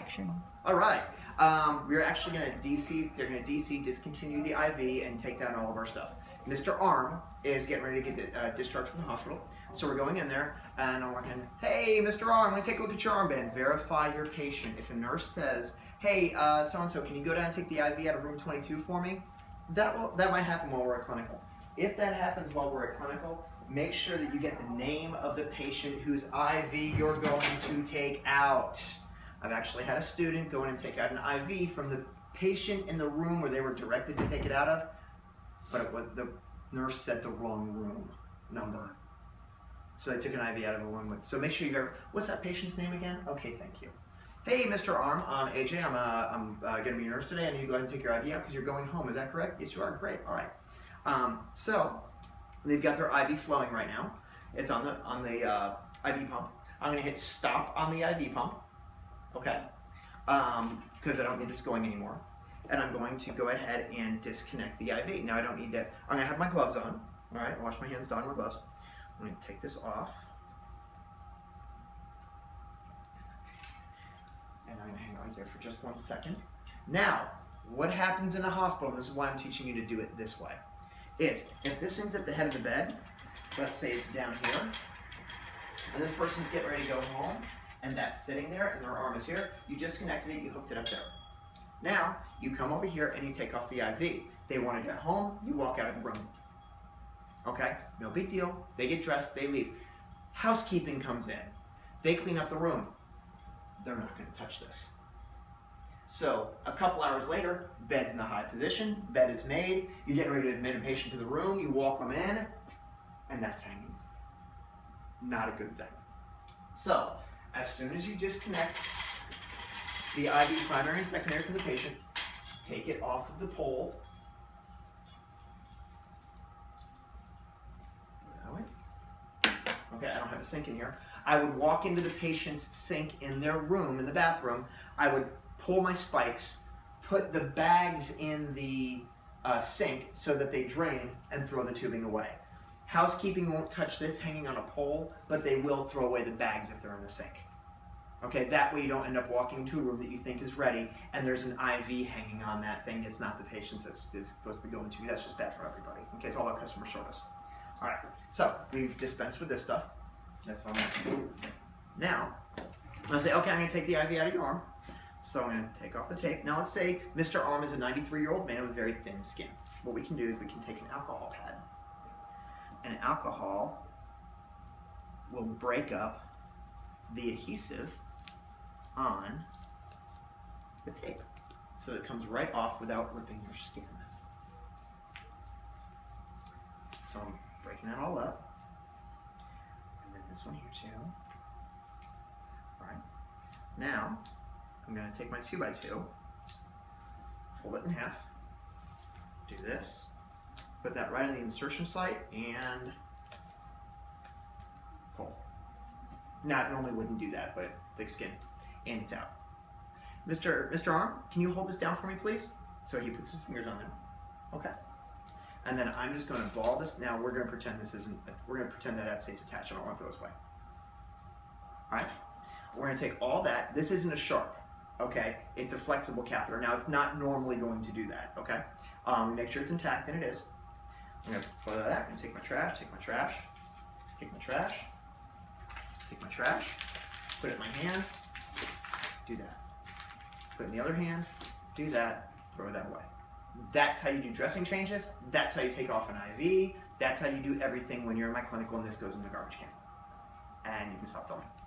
injection. All right. We're actually going to they're going to discontinue the IV and take down all of our stuff. Mr. Arm is getting ready to get discharged from the hospital. So we're going in there and I'm walking, hey, Mr. Arm, I'm going to take a look at your armband. Verify your patient. If a nurse says, hey, so-and-so, can you go down and take the IV out of room 22 for me? That might happen while we're at clinical. If that happens while we're at clinical, make sure that you get the name of the patient whose IV you're going to take out. I've actually had a student go in and take out an IV from the patient in the room where they were directed to take it out of, but it was the nurse said the wrong room number. So they took an IV out of a room with. So make sure you've what's that patient's name again? Okay, thank you. Hey, Mr. Arm, AJ, I'm going to be your nurse today. I need you to go ahead and take your IV out because you're going home. Is that correct? Yes, you are. Great. All right. So they've got their IV flowing right now. It's on the IV pump. I'm going to hit stop on the IV pump. Okay, because I don't need this going anymore. And I'm going to go ahead and disconnect the IV. Now I don't need to, I'm going to have my gloves on. All right, wash my hands, don my gloves. I'm going to take this off. And I'm going to hang right there for just 1 second. Now, what happens in a hospital, and this is why I'm teaching you to do it this way, is if this thing's at the head of the bed, let's say it's down here, and this person's getting ready to go home, and that's sitting there, and their arm is here, you disconnected it, you hooked it up there. Now, you come over here and you take off the IV. They want to get home, you walk out of the room. Okay, no big deal. They get dressed, they leave. Housekeeping comes in. They clean up the room. They're not going to touch this. So, a couple hours later, bed's in a high position, bed is made, you're getting ready to admit a patient to the room, you walk them in, and that's hanging. Not a good thing. So, as soon as you disconnect the IV primary and secondary from the patient, take it off of the pole. Okay, I don't have a sink in here. I would walk into the patient's sink in their room, in the bathroom. I would pull my spikes, put the bags in the sink so that they drain, and throw the tubing away. Housekeeping won't touch this hanging on a pole, but they will throw away the bags if they're in the sink. Okay, that way you don't end up walking into a room that you think is ready and there's an IV hanging on that thing that's not the patient's that's supposed to be going to. That's just bad for everybody. Okay, it's all about customer service. All right, so we've dispensed with this stuff. That's what I'm going to do. Now, I'll say, okay, I'm going to take the IV out of your arm. So I'm going to take off the tape. Now let's say Mr. Arm is a 93-year-old man with very thin skin. What we can do is we can take an alcohol pad. And alcohol will break up the adhesive on the tape. So it comes right off without ripping your skin. So I'm breaking that all up. And then this one here too. All right. Now, I'm going to take my 2x2, fold it in half, do this, put that right on the insertion site, and pull. Now, I normally wouldn't do that, but thick skin, and it's out. Mr. Arm, can you hold this down for me, please? So he puts his fingers on there. Okay. And then I'm just going to ball this. Now we're going to pretend this isn't. We're going to pretend that stays attached. I don't want to throw this away. All right. We're going to take all that. This isn't a sharp. Okay. It's a flexible catheter. Now it's not normally going to do that. Okay. Make sure it's intact, and it is. I'm going to pull out of that. I'm going to take my trash. Take my trash. Take my trash. Take my trash. Put it in my hand. Do that. Put it in the other hand. Do that. Throw that away. That's how you do dressing changes. That's how you take off an IV. That's how you do everything when you're in my clinical and this goes in the garbage can. And you can stop filming.